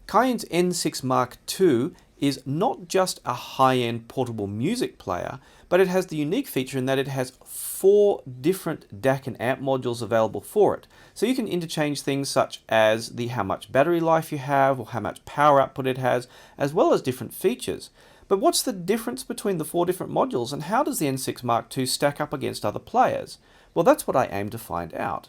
Cayin's N6 Mark II is not just a high-end portable music player, but it has the unique feature in that it has 4 different DAC and amp modules available for it. So you can interchange things such as how much battery life you have or how much power output it has, as well as different features. But what's the difference between the 4 different modules, and how does the N6 Mark II stack up against other players? Well, that's what I aim to find out.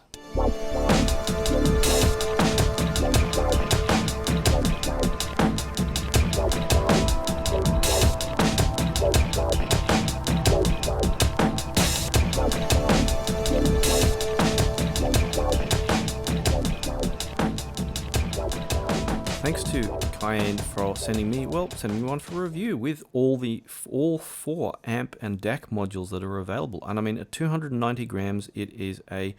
Thanks to Cayin for sending me one for review with all 4 amp and DAC modules that are available. And I mean, at 290 grams, it is a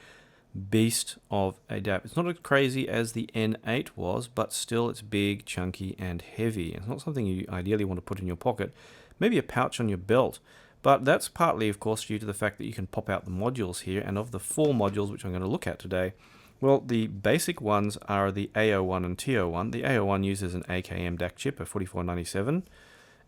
beast of a DAP. It's not as crazy as the N8 was, but still it's big, chunky, and heavy. It's not something you ideally want to put in your pocket, maybe a pouch on your belt. But that's partly, of course, due to the fact that you can pop out the modules here. And of the 4 modules which I'm going to look at today, well, the basic ones are the A01 and T01. The A01 uses an AKM DAC chip, a 4497,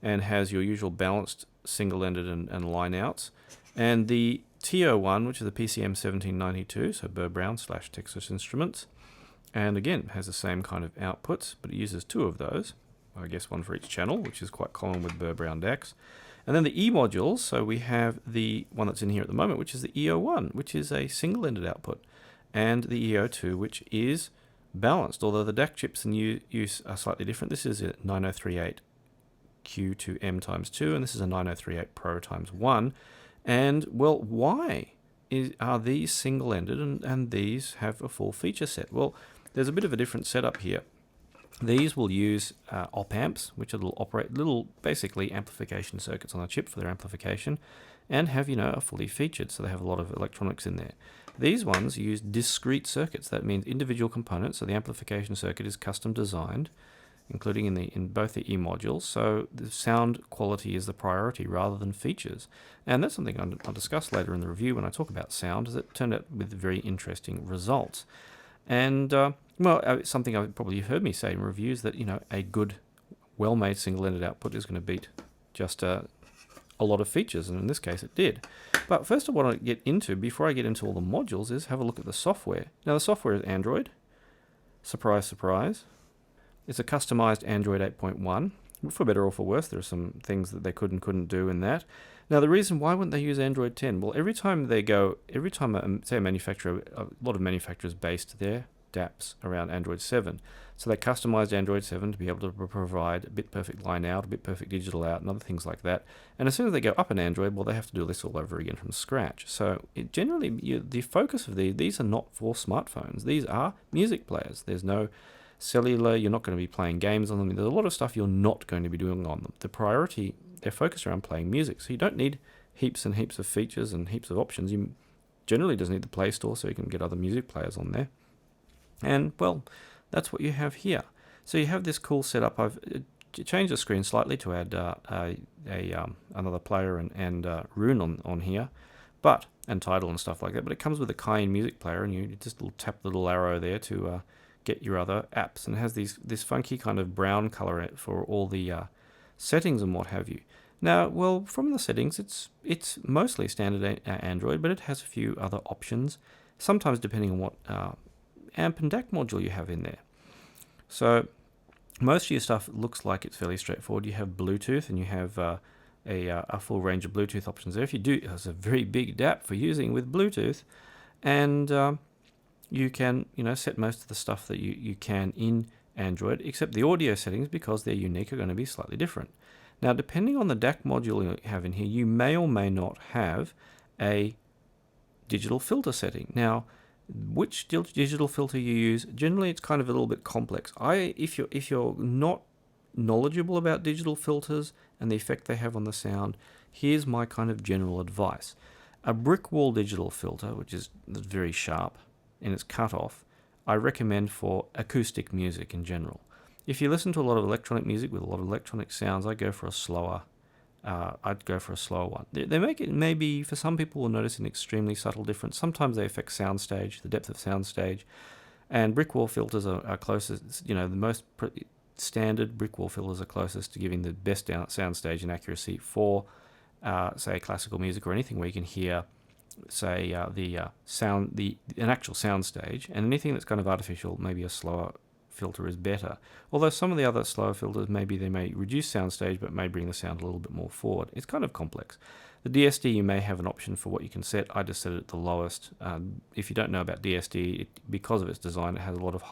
and has your usual balanced single-ended and line-outs. And the T01, which is the PCM 1792, so Burr Brown / Texas Instruments, and again has the same kind of outputs, but it uses 2 of those. I guess one for each channel, which is quite common with Burr Brown DACs. And then the E modules, so we have the one that's in here at the moment, which is the E01, which is a single-ended output, and the E02, which is balanced, although the DAC chips in use are slightly different. This is a 9038Q2M times 2, and this is a 9038 Pro times 1. And, well, why are these single-ended and these have a full feature set? Well, there's a bit of a different setup here. These will use op amps, which are little basically amplification circuits on a chip for their amplification, and have, a fully featured, so they have a lot of electronics in there. These ones use discrete circuits. That means individual components, so the amplification circuit is custom designed, including in both the E modules, so the sound quality is the priority rather than features. And that's something I'll discuss later in the review when I talk about sound, as it turned out with very interesting results. And, something I've probably heard me say in reviews, that, a good, well-made single-ended output is going to beat just a lot of features, and in this case it did. But first I want to get into, before I get into all the modules, is have a look at the software. Now the software is Android. Surprise, surprise. It's a customized Android 8.1. For better or for worse, there are some things that they could and couldn't do in that. Now the reason, why wouldn't they use Android 10? Well, every time say a manufacturer, a lot of manufacturers based their DAPs around Android 7. So they customized Android 7 to be able to provide a bit-perfect line out, a bit-perfect digital out, and other things like that. And as soon as they go up in Android, well, they have to do this all over again from scratch. So the focus of these are not for smartphones. These are music players. There's no cellular, you're not going to be playing games on them. There's a lot of stuff you're not going to be doing on them. They're focused around playing music. So you don't need heaps and heaps of features and heaps of options. You generally just need the Play Store so you can get other music players on there. And, well, that's what you have here. So you have this cool setup. I've changed the screen slightly to add another player and Rune on here, and title and stuff like that. But it comes with a Cayin music player, and you just tap the little arrow there to get your other apps. And it has this funky kind of brown color for all the settings and what have you. Now, well, from the settings, it's mostly standard Android, but it has a few other options, sometimes depending on what amp and DAC module you have in there. So most of your stuff looks like it's fairly straightforward. You have Bluetooth, and you have a full range of Bluetooth options there. If you do, it's a very big DAP for using with Bluetooth, and you can set most of the stuff that you can in Android, except the audio settings, because they're unique, are going to be slightly different. Now, depending on the DAC module you have in here, you may or may not have a digital filter setting. Now, which digital filter you use, generally it's kind of a little bit complex. If you're not knowledgeable about digital filters and the effect they have on the sound, here's my kind of general advice. A brick wall digital filter, which is very sharp and it's cut off, I recommend for acoustic music in general. If you listen to a lot of electronic music with a lot of electronic sounds, I'd go for a slower one. They make it, maybe for some people will notice an extremely subtle difference. Sometimes they affect soundstage, the depth of soundstage, and brick wall filters are closest. The most standard brick wall filters are closest to giving the best sound stage and accuracy for, say, classical music or anything where you can hear, say, an actual sound stage, and anything that's kind of artificial, maybe a slower filter is better. Although some of the other slower filters, maybe they may reduce sound stage but may bring the sound a little bit more forward. It's kind of complex. The DSD, you may have an option for what you can set. I just set it at the lowest. If you don't know about DSD, because of its design, it has a lot of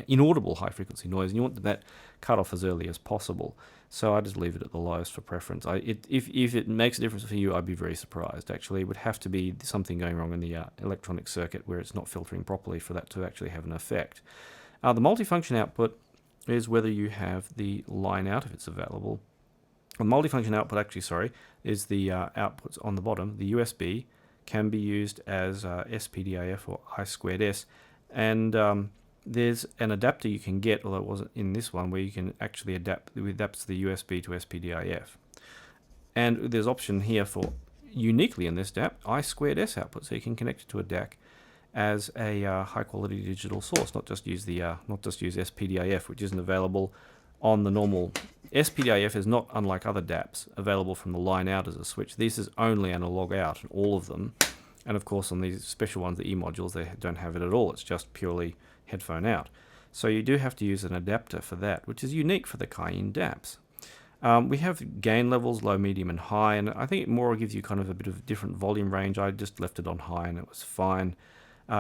inaudible high frequency noise, and you want that cut off as early as possible. So I just leave it at the lowest for preference. If it makes a difference for you, I'd be very surprised. Actually, it would have to be something going wrong in the electronic circuit where it's not filtering properly for that to actually have an effect. The multifunction output is whether you have the line out if it's available. The multifunction output, actually, is the outputs on the bottom. The USB can be used as SPDIF or I2S, and there's an adapter you can get, although it wasn't in this one, where you can actually adapt the USB to SPDIF. And there's option here for, uniquely in this DAP, I2S output, so you can connect it to a DAC as a high quality digital source, not just use SPDIF, which isn't available on the normal. SPDIF is not, unlike other DAPs, available from the line out as a switch. This is only analog out in all of them, and of course on these special ones, the E modules, they don't have it at all. It's just purely headphone out. So you do have to use an adapter for that, which is unique for the Cayin DAPs. We have gain levels, low, medium, and high, and I think it more gives you kind of a bit of a different volume range. I just left it on high and it was fine.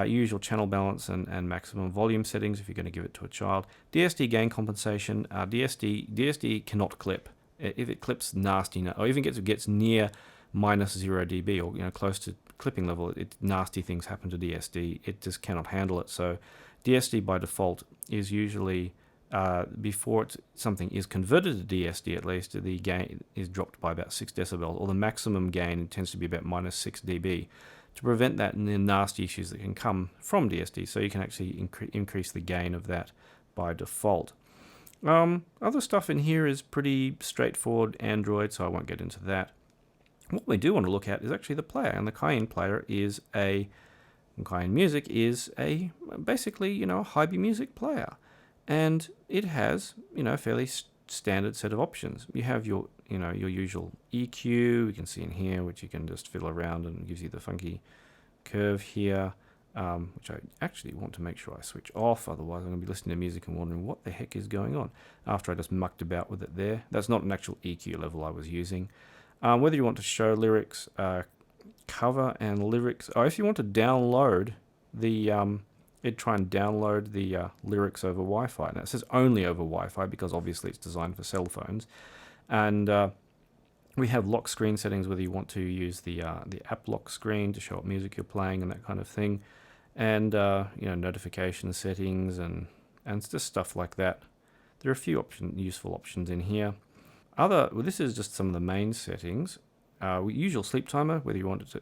Usual channel balance and maximum volume settings if you're going to give it to a child. DSD gain compensation. DSD cannot clip. If it clips nasty, or even gets near minus 0 dB or close to clipping level, nasty things happen to DSD. It just cannot handle it. So DSD by default is usually before something is converted to DSD, at least the gain is dropped by about 6 decibels, or the maximum gain tends to be about minus 6 dB. To prevent that and the nasty issues that can come from DSD, so you can actually increase the gain of that by default. Other stuff in here is pretty straightforward Android, so I won't get into that. What we do want to look at is actually the player, and the Cayin player is Cayin Music is basically a Hibi music player, and it has a fairly standard set of options. You have your usual EQ, you can see in here, which you can just fiddle around and gives you the funky curve here, which I actually want to make sure I switch off, otherwise I'm going to be listening to music and wondering what the heck is going on after I just mucked about with it there. That's not an actual EQ level I was using. Whether you want to show lyrics, cover and lyrics, or if you want to download it'd try and download the lyrics over Wi-Fi. Now it says only over Wi-Fi because obviously it's designed for cell phones. And we have lock screen settings, whether you want to use the app lock screen to show what music you're playing and that kind of thing, and notification settings and just stuff like that. There are a few useful options in here. This is just some of the main settings. Usual sleep timer, whether you want it to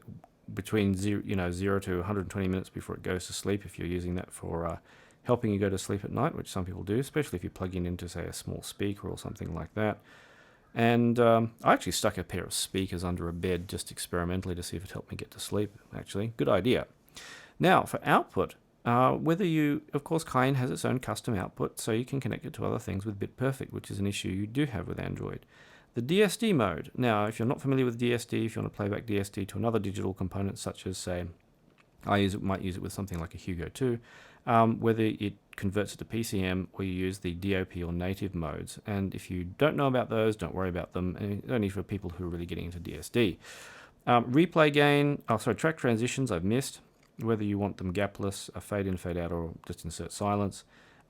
between 0 to 120 minutes before it goes to sleep, if you're using that for helping you go to sleep at night, which some people do, especially if you plug in into, say, a small speaker or something like that. And I actually stuck a pair of speakers under a bed just experimentally to see if it helped me get to sleep, actually. Good idea. Now, for output, of course, Cayin has its own custom output, so you can connect it to other things with BitPerfect, which is an issue you do have with Android. The DSD mode. Now, if you're not familiar with DSD, if you want to play back DSD to another digital component, such as, say, might use it with something like a Hugo 2, whether it converts it to PCM or you use the DOP or native modes. And if you don't know about those, don't worry about them. And only for people who are really getting into DSD. Replay gain, track transitions I've missed, whether you want them gapless, a fade in, fade out, or just insert silence.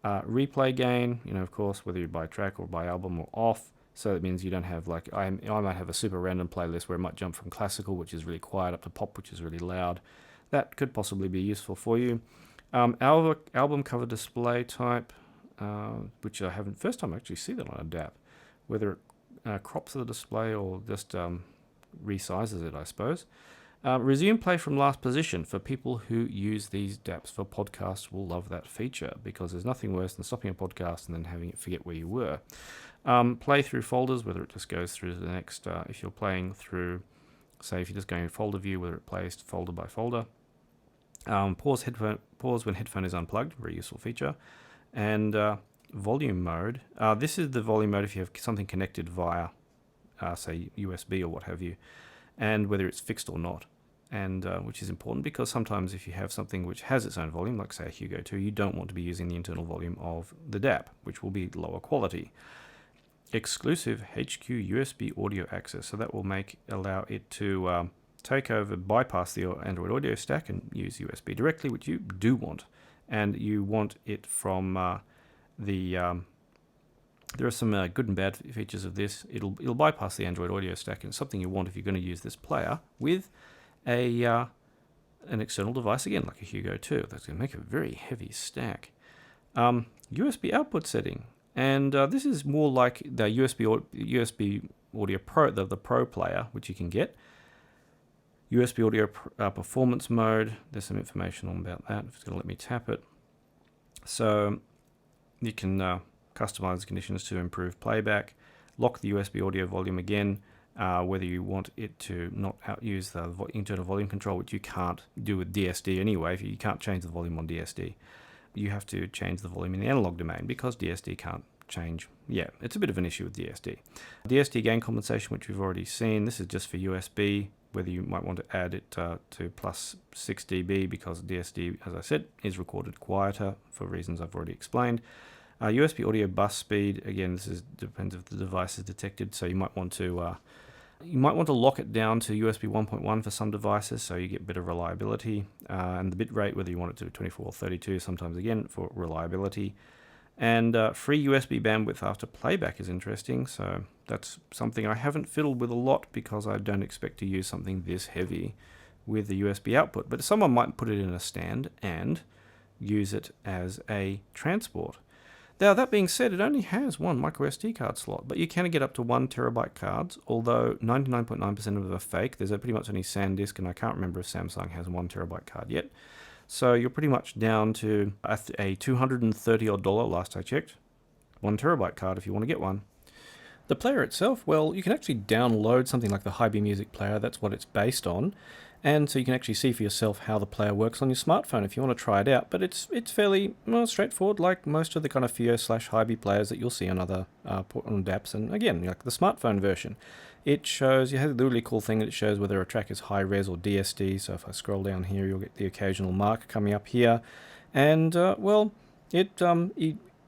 Replay gain, of course, whether you buy track or buy album or off. So it means you don't have, like, I might have a super random playlist where it might jump from classical, which is really quiet, up to pop, which is really loud. That could possibly be useful for you. Album cover display type, which I haven't, first time I actually see that on a DAP. Whether it crops the display or just resizes it, I suppose. Resume play from last position. For people who use these DAPs for podcasts will love that feature, because there's nothing worse than stopping a podcast and then having it forget where you were. Play through folders, whether it just goes through to the next, if you're playing through, say if you're just going in folder view, whether it plays folder by folder. Pause when headphone is unplugged, very useful feature. And volume mode. This is the volume mode if you have something connected via, say, USB or what have you, and whether it's fixed or not. And which is important because sometimes if you have something which has its own volume, like say a Hugo 2, you don't want to be using the internal volume of the DAP, which will be lower quality. Exclusive HQ USB audio access, so that will allow it to bypass the Android audio stack and use USB directly, which you do want. And you want it from there are some good and bad features of this. It'll bypass the Android audio stack, and it's something you want if you're going to use this player with an external device, again, like a Hugo 2. That's going to make a very heavy stack. USB output setting, and this is more like the USB Audio Pro, the Pro player, which you can get. USB Audio Performance Mode, there's some information on about that. It's going to let me tap it. So you can customize the conditions to improve playback, lock the USB audio volume again, whether you want it to not use the internal volume control, which you can't do with DSD anyway. You can't change the volume on DSD. You have to change the volume in the analog domain because DSD can't change. Yeah, it's a bit of an issue with DSD. DSD gain compensation, which we've already seen. This is just for USB, whether you might want to add it to plus 6 dB because DSD, as I said, is recorded quieter for reasons I've already explained. USB audio bus speed, again, depends if the device is detected, so you might want to lock it down to USB 1.1 for some devices, so you get better reliability, and the bit rate, whether you want it to 24 or 32, sometimes again for reliability. And free USB bandwidth after playback is interesting, so that's something I haven't fiddled with a lot because I don't expect to use something this heavy with the USB output, but someone might put it in a stand and use it as a transport. Now, that being said, it only has one micro SD card slot, but you can get up to 1 terabyte cards, although 99.9% of them are fake. There's pretty much only SanDisk, and I can't remember if Samsung has 1 terabyte card yet. So you're pretty much down to a $230 odd last I checked. 1 terabyte card if you want to get one. The player itself, well, you can actually download something like the Hi-B Music player. That's what it's based on. And so you can actually see for yourself how the player works on your smartphone if you want to try it out. But it's fairly straightforward, like most of the kind of FiiO/Hi-B players that you'll see on other on DAPs. And again, like the smartphone version, it shows, you have the really cool thing that it shows whether a track is high-res or DSD. So if I scroll down here, you'll get the occasional marker coming up here. And, well, it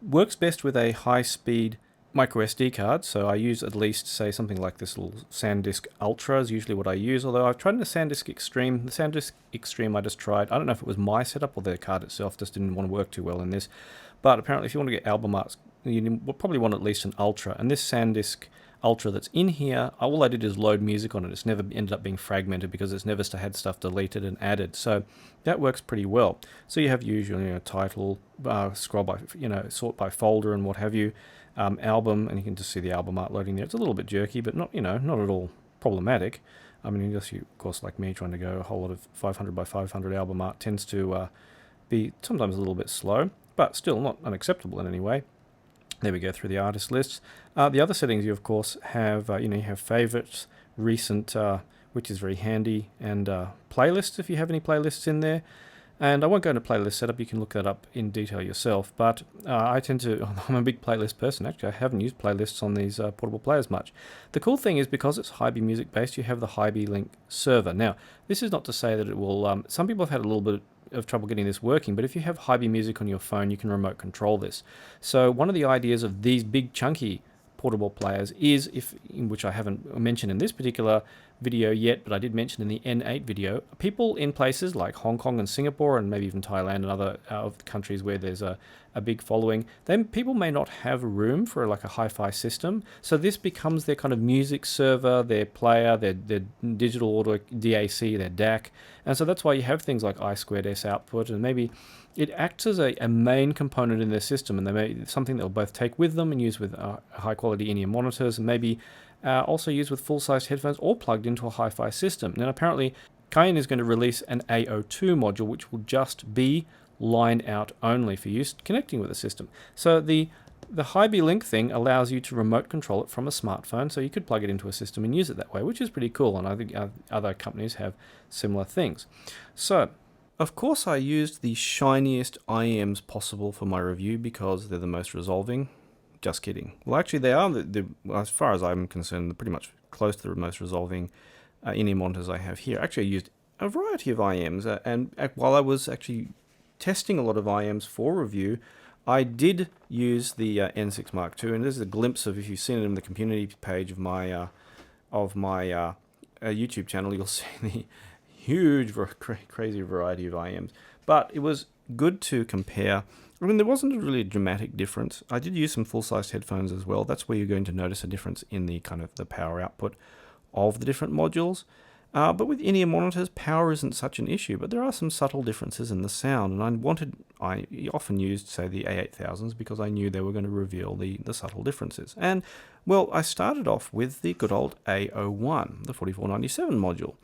works best with a high-speed micro SD card, so I use at least, say, something like this little SanDisk Ultra is usually what I use, although I've tried the SanDisk Extreme. The SanDisk Extreme I just tried, I don't know if it was my setup or the card itself just didn't want to work too well in this, but apparently if you want to get album arts, you will probably want at least an Ultra, and this SanDisk Ultra that's in here, all I did is load music on it. It's never ended up being fragmented because it's never had stuff deleted and added, so that works pretty well. So you have usually title, scroll by, sort by folder and what have you, album, and you can just see the album art loading there. It's a little bit jerky, but not not at all problematic. I mean, unless you, of course, like me, trying to go a whole lot of 500 by 500 album art tends to be sometimes a little bit slow, but still not unacceptable in any way. There we go through the artist lists. The other settings you, of course, have you have favorites, recent, which is very handy, and playlists if you have any playlists in there. And I won't go into playlist setup, you can look that up in detail yourself, but I'm a big playlist person actually. I haven't used playlists on these portable players much. The cool thing is because it's Hi-B Music based, you have the Hi-B Link server. Now, this is not to say that it will, some people have had a little bit of trouble getting this working, but if you have Hi-B Music on your phone, you can remote control this. So one of the ideas of these big chunky portable players is, which I haven't mentioned in this particular video yet, but I did mention in the N8 video, people in places like Hong Kong and Singapore and maybe even Thailand and other of the countries where there's a big following, then people may not have room for like a hi-fi system, so this becomes their kind of music server, their player, their digital audio DAC, their DAC, and so that's why you have things like I2S output, and maybe it acts as a main component in their system, and they may something they'll both take with them and use with high-quality in-ear monitors, and maybe also used with full-sized headphones or plugged into a hi-fi system. Now, apparently, Cayin is going to release an AO2 module, which will just be line out only for use connecting with the system. So the Hi-B Link thing allows you to remote control it from a smartphone, so you could plug it into a system and use it that way, which is pretty cool, and I think other companies have similar things. So Of course, I used the shiniest IEMs possible for my review because they're the most resolving. Just kidding. Well, actually, they are, as far as I'm concerned, they're pretty much close to the most resolving in-ear monitors I have here. Actually, I used a variety of IEMs, and while I was actually testing a lot of IEMs for review, I did use the N6 Mark II, and this is a glimpse of, if you've seen it in the community page of my YouTube channel, you'll see the huge, crazy variety of IEMs. But it was good to compare. I mean, there wasn't really a dramatic difference. I did use some full-sized headphones as well. That's where you're going to notice a difference in the kind of the power output of the different modules. But with in-ear monitors, power isn't such an issue, but there are some subtle differences in the sound, and I often used, say, the A8000s because I knew they were going to reveal the subtle differences. And, well, I started off with the good old A01, the 4497 module.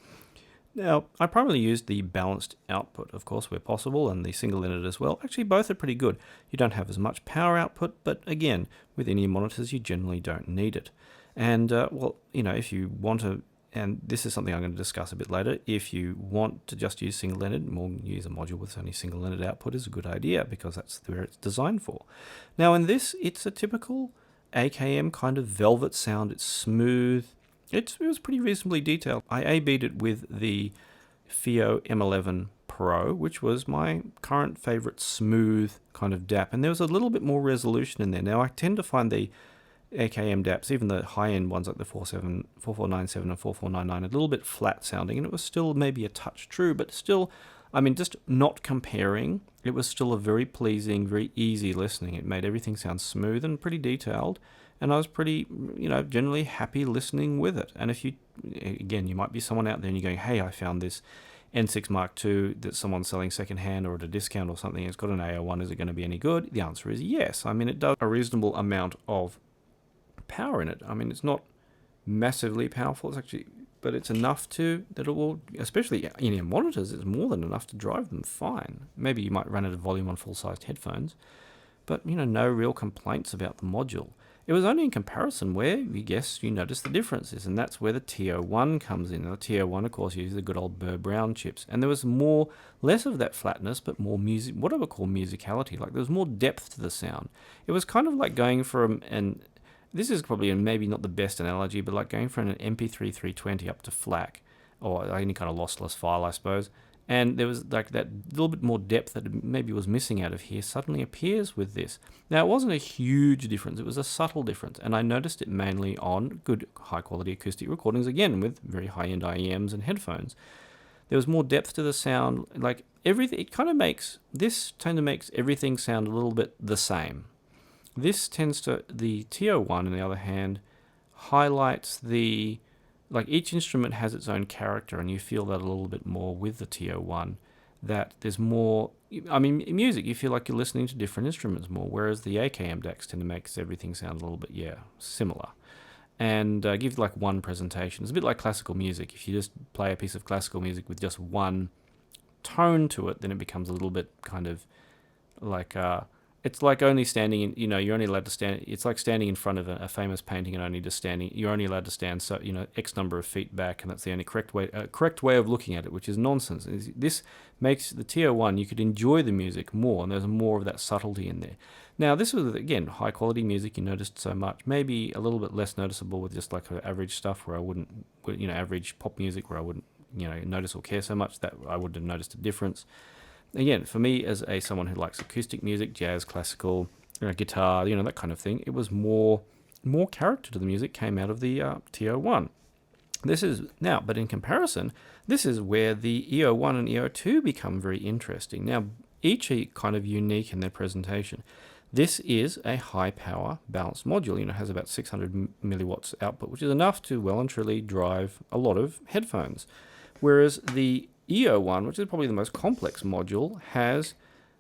Now, I primarily used the balanced output, of course, where possible, and the single-ended as well. Actually, both are pretty good. You don't have as much power output, but again, with in-ear monitors, you generally don't need it. And, well, you know, if you want to, and this is something I'm going to discuss a bit later, if you want to just use single-ended, or use a module with only single-ended output is a good idea, because that's where it's designed for. Now, in this, it's a typical AKM kind of velvet sound. It's smooth. It was pretty reasonably detailed. I A/B'd it with the FIO M11 Pro, which was my current favorite smooth kind of DAP, and there was a little bit more resolution in there. Now, I tend to find the AKM DAPs, even the high-end ones like the 4497 and 4499, a little bit flat sounding, and it was still maybe a touch true, but still, I mean, just not comparing, it was still a very pleasing, very easy listening. It made everything sound smooth and pretty detailed, and I was pretty, you know, generally happy listening with it. And if you, again, you might be someone out there and you're going, hey, I found this N6 Mark II that someone's selling secondhand or at a discount or something, it's got an A01, is it going to be any good? The answer is yes. I mean, it does a reasonable amount of power in it. I mean, it's not massively powerful, it's actually, but it's enough to, that it will, especially in-ear monitors, it's more than enough to drive them fine. Maybe you might run out of volume on full-sized headphones, but, you know, no real complaints about the module. It was only in comparison where, you notice the differences, and that's where the TO1 comes in. Now, the TO1, of course, uses the good old Burr Brown chips, and there was less of that flatness, but more music, what I would call musicality. Like, there was more depth to the sound. It was kind of like going from this is probably maybe not the best analogy, but like going from an MP3 320 up to FLAC, or any kind of lossless file, I suppose. And there was like that little bit more depth that maybe was missing out of here suddenly appears with this. Now, it wasn't a huge difference, it was a subtle difference, and I noticed it mainly on good high-quality acoustic recordings, again, with very high-end IEMs and headphones. There was more depth to the sound, like everything, it kind of makes everything sound a little bit the same. This tends to, the TO1 on the other hand, highlights like each instrument has its own character, and you feel that a little bit more with the TO1, that there's more, I mean, in music, you feel like you're listening to different instruments more, whereas the AKM DACs tend to make everything sound a little bit, similar. And give like one presentation. It's a bit like classical music. If you just play a piece of classical music with just one tone to it, then it becomes a little bit kind of like, it's like only standing in, you're only allowed to stand, it's like standing in front of a famous painting and you're only allowed to stand, so, X number of feet back, and that's the only correct way of looking at it, which is nonsense. This makes the TO1, you could enjoy the music more, and there's more of that subtlety in there. Now, this was, again, high quality music, you noticed so much, maybe a little bit less noticeable with just like average stuff where I wouldn't, average pop music where I wouldn't, notice or care so much, that I wouldn't have noticed a difference. Again, for me, as someone who likes acoustic music, jazz, classical, guitar, that kind of thing, it was more character to the music came out of the TO1. But in comparison, this is where the EO1 and EO2 become very interesting. Now, each are kind of unique in their presentation. This is a high-power balanced module. It has about 600 milliwatts output, which is enough to well and truly drive a lot of headphones. Whereas the EO1, which is probably the most complex module, has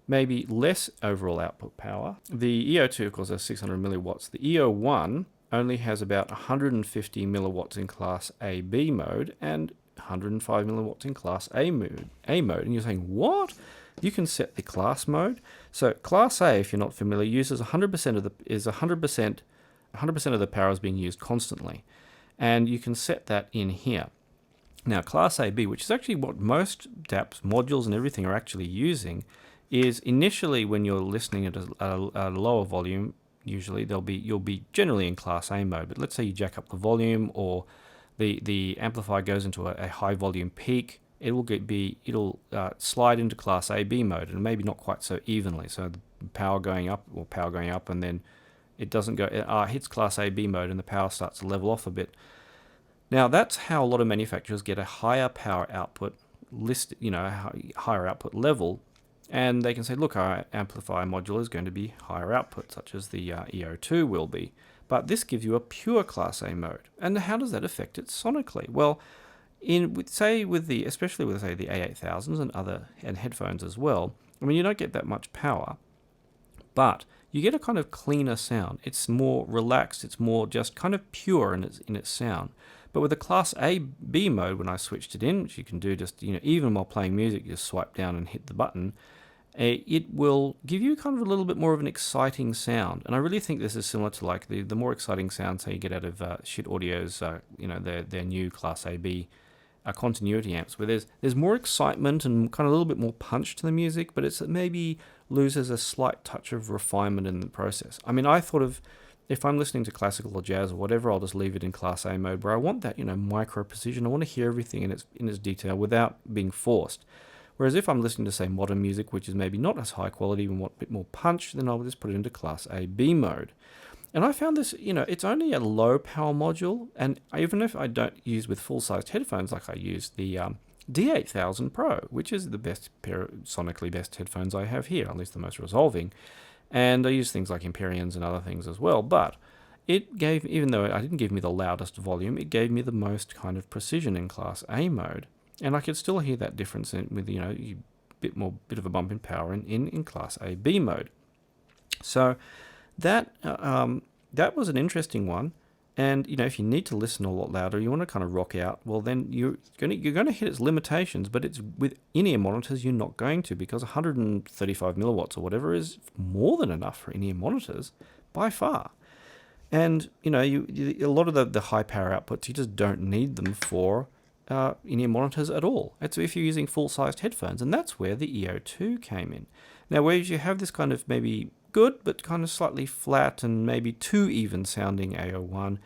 maybe less overall output power. The EO2, of course, has 600 milliwatts. The EO1 only has about 150 milliwatts in Class AB mode and 105 milliwatts in Class A mode. And you're saying, what? You can set the class mode. So Class A, if you're not familiar, uses 100% of the power is being used constantly, and you can set that in here. Now, Class AB, which is actually what most DAPs, modules and everything are actually using, is initially when you're listening at a lower volume, usually you'll be generally in Class A mode. But let's say you jack up the volume, or the amplifier goes into a high volume peak, it'll slide into Class AB mode, and maybe not quite so evenly. So the power going up, and then it doesn't go. It hits Class AB mode, and the power starts to level off a bit. Now, that's how a lot of manufacturers get a higher power output higher output level, and they can say, look, our amplifier module is going to be higher output, such as the EO2 will be. But this gives you a pure Class A mode. And how does that affect it sonically? Well, especially with the A8000s and headphones as well, I mean, you don't get that much power, but you get a kind of cleaner sound. It's more relaxed. It's more just kind of pure in its sound. But with the Class A/B mode, when I switched it in, which you can do just, even while playing music, just swipe down and hit the button, it will give you kind of a little bit more of an exciting sound. And I really think this is similar to like the more exciting sounds you get out of Shit Audio's, their new Class A/B continuity amps, where there's more excitement and kind of a little bit more punch to the music, but it maybe loses a slight touch of refinement in the process. I mean, I thought of, if I'm listening to classical or jazz or whatever, I'll just leave it in Class A mode, where I want that, micro precision. I want to hear everything in its detail without being forced. Whereas if I'm listening to, say, modern music, which is maybe not as high quality and want a bit more punch, then I'll just put it into Class A/B mode. And I found this, it's only a low power module, and even if I don't use with full-sized headphones, like I use the D8000 Pro, which is the sonically best headphones I have here, at least the most resolving. And I use things like Empyreans and other things as well, but it gave, even though it didn't give me the loudest volume, it gave me the most kind of precision in Class A mode. And I could still hear that difference with, a bit of a bump in power in Class A/B mode. So that was an interesting one. And if you need to listen a lot louder, you want to kind of rock out, well, then you're going to hit its limitations. But it's with in-ear monitors, you're not going to, because 135 milliwatts or whatever is more than enough for in-ear monitors by far. And a lot of the high power outputs, you just don't need them for in-ear monitors at all. It's if you're using full-sized headphones, and that's where the EO2 came in. Now, whereas you have this kind of maybe good but kind of slightly flat and maybe too even sounding AO1,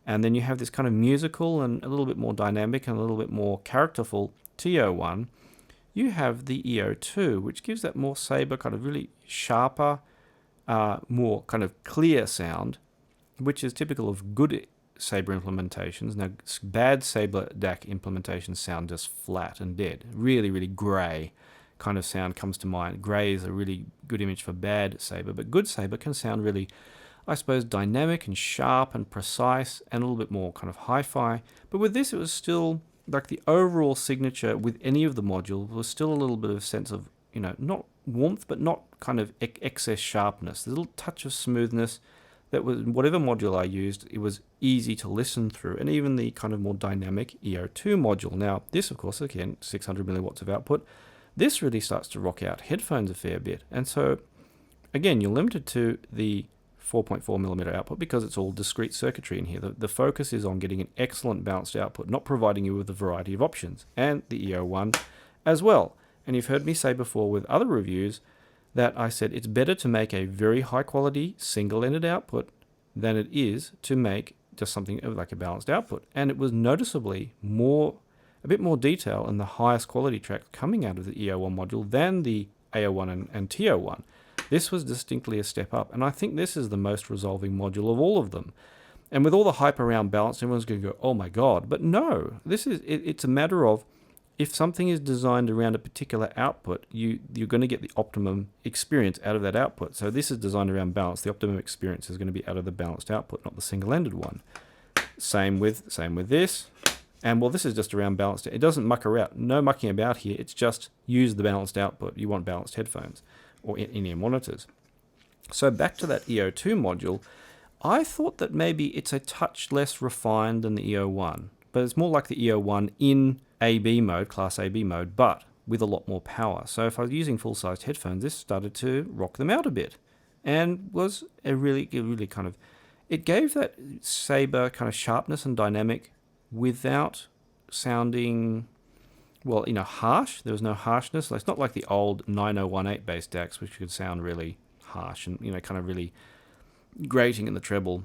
and then you have this kind of musical and a little bit more dynamic and a little bit more characterful TO1, you have the EO2, which gives that more Sabre kind of really sharper, more kind of clear sound, which is typical of good Sabre implementations. Now, bad Sabre DAC implementations sound just flat and dead, really, really grey kind of sound comes to mind. Grey is a really good image for bad Sabre, but good Sabre can sound really, I suppose, dynamic and sharp and precise and a little bit more kind of hi-fi. But with this, it was still like the overall signature with any of the modules was still a little bit of sense of, not warmth, but not kind of excess sharpness. A little touch of smoothness that was, whatever module I used, it was easy to listen through. And even the kind of more dynamic EO2 module. Now, this, of course, again, 600 milliwatts of output. This really starts to rock out headphones a fair bit. And so, again, you're limited to the 4.4mm output because it's all discrete circuitry in here. The focus is on getting an excellent balanced output, not providing you with a variety of options. And the EO1 as well. And you've heard me say before with other reviews that I said it's better to make a very high quality single-ended output than it is to make just something like a balanced output. And it was noticeably a bit more detail in the highest quality track coming out of the EO1 module than the AO1 and TO1. This was distinctly a step up, and I think this is the most resolving module of all of them. And with all the hype around balance, everyone's going to go, oh my god. But no, it's a matter of, if something is designed around a particular output, you're going to get the optimum experience out of that output. So this is designed around balance. The optimum experience is going to be out of the balanced output, not the single-ended one. Same with this. And well, this is just around balanced. It doesn't muck around. No mucking about here. It's just use the balanced output. You want balanced headphones or in-ear monitors. So back to that EO2 module, I thought that maybe it's a touch less refined than the EO1, but it's more like the EO1 in AB mode, Class AB mode, but with a lot more power. So if I was using full-sized headphones, this started to rock them out a bit, and was a really kind of, it gave that Sabre kind of sharpness and dynamic without sounding, well, harsh. There was no harshness. It's not like the old 9018 based DACs, which could sound really harsh and kind of really grating in the treble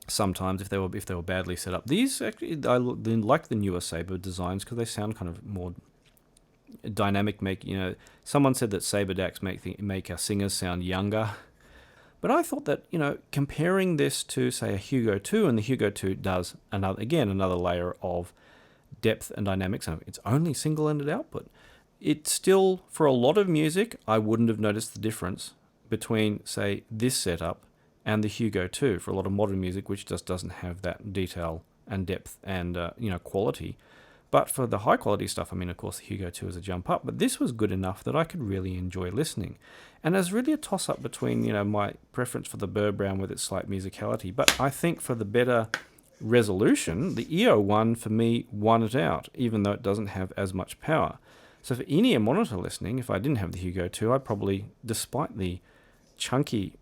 sometimes if they were badly set up. These actually, I like the newer Sabre designs because they sound kind of more dynamic. Someone said that Sabre DACs make our singers sound younger. But I thought that, comparing this to, say, a Hugo 2, and the Hugo 2 does another layer of depth and dynamics. It's only single-ended output. It's still, for a lot of music, I wouldn't have noticed the difference between, say, this setup and the Hugo 2 for a lot of modern music, which just doesn't have that detail and depth and, quality. But for the high-quality stuff, of course, the Hugo 2 is a jump up, but this was good enough that I could really enjoy listening. And there's really a toss-up between, my preference for the Burr Brown with its slight musicality, but I think for the better resolution, the EO1 for me won it out, even though it doesn't have as much power. So for in-ear monitor listening, if I didn't have the Hugo 2, I'd probably, despite the chunky,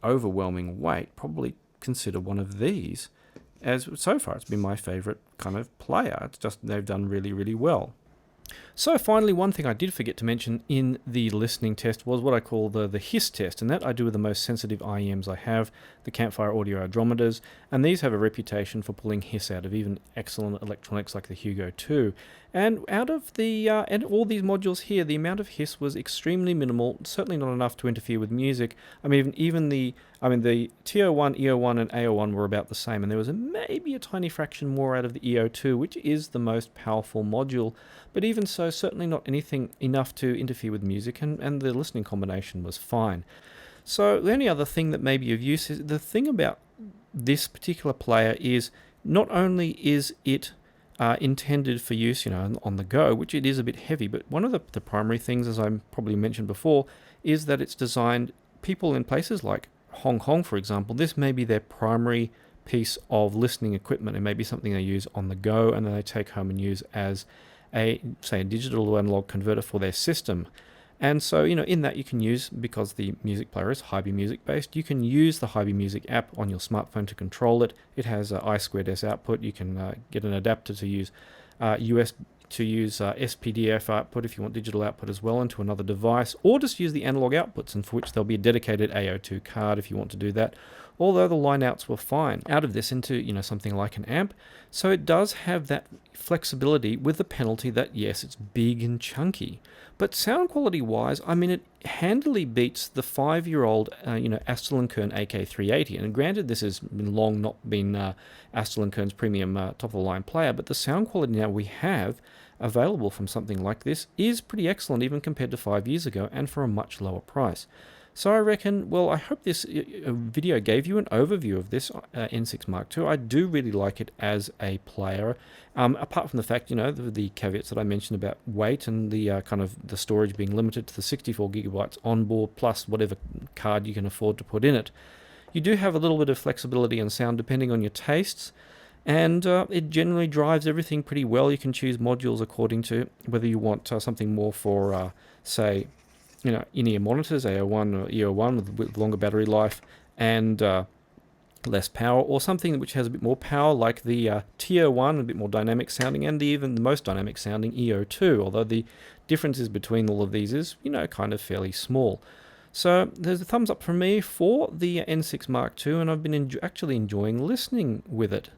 overwhelming weight, probably consider one of these. As so far, it's been my favorite kind of player. It's just they've done really, really well. So finally, one thing I did forget to mention in the listening test was what I call the hiss test, and that I do with the most sensitive IEMs I have, the Campfire Audio Hydrometers, and these have a reputation for pulling hiss out of even excellent electronics like the Hugo 2. And out of the and all these modules here, the amount of hiss was extremely minimal, certainly not enough to interfere with music. Even the TO1, EO1, and AO1 were about the same, and there was maybe a tiny fraction more out of the EO2, which is the most powerful module. But even so, certainly not anything enough to interfere with music, and the listening combination was fine. So the only other thing that may be of use is the thing about this particular player is not only is it intended for use, on the go, which it is a bit heavy, but one of the primary things, as I probably mentioned before, is that it's designed people in places like Hong Kong, for example. This may be their primary piece of listening equipment. It may be something they use on the go and then they take home and use as a digital to analog converter for their system. And so, in that you can use, because the music player is Hibi Music based, you can use the Hibi Music app on your smartphone to control it. It has I2S output. You can get an adapter to use SPDF output if you want digital output as well into another device, or just use the analog outputs, and for which there'll be a dedicated AO2 card if you want to do that. Although the lineouts were fine out of this into something like an amp. So it does have that flexibility with the penalty that yes, it's big and chunky, but sound quality wise, it handily beats the 5-year-old Astel & Kern AK380. And granted, this has long not been Astel & Kern's premium top of the line player, but the sound quality now we have available from something like this is pretty excellent, even compared to 5 years ago, and for a much lower price. So I reckon, I hope this video gave you an overview of this N6 Mark II. I do really like it as a player, apart from the fact, the caveats that I mentioned about weight and the kind of the storage being limited to the 64 gigabytes on board, plus whatever card you can afford to put in it. You do have a little bit of flexibility in sound depending on your tastes, and it generally drives everything pretty well. You can choose modules according to whether you want something more for, say, in-ear monitors, AO1 or EO1 with longer battery life and less power, or something which has a bit more power like the TO1, a bit more dynamic sounding, and even the most dynamic sounding EO2, although the differences between all of these is, kind of fairly small. So there's a thumbs up from me for the N6 Mark II, and I've been actually enjoying listening with it.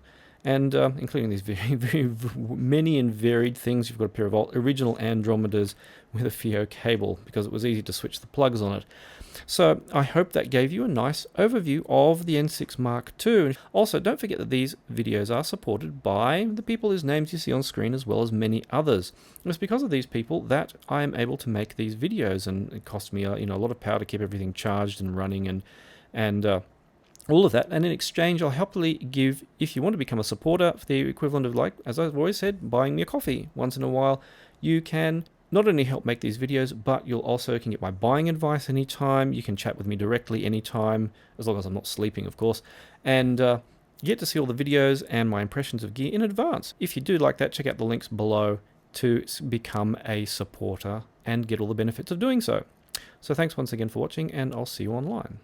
And including these very, very many and varied things. You've got a pair of original Andrometers with a FiO cable, because it was easy to switch the plugs on it. So I hope that gave you a nice overview of the N6 Mark II. Also, don't forget that these videos are supported by the people whose names you see on screen, as well as many others. And it's because of these people that I am able to make these videos, and it costs me a lot of power to keep everything charged and running and all of that. And in exchange, I'll happily give, if you want to become a supporter, for the equivalent of, like, as I've always said, buying me a coffee once in a while. You can not only help make these videos, but you'll also can get my buying advice anytime. You can chat with me directly anytime, as long as I'm not sleeping, of course. And get to see all the videos and my impressions of gear in advance. If you do like that, check out the links below to become a supporter and get all the benefits of doing so. So thanks once again for watching, and I'll see you online.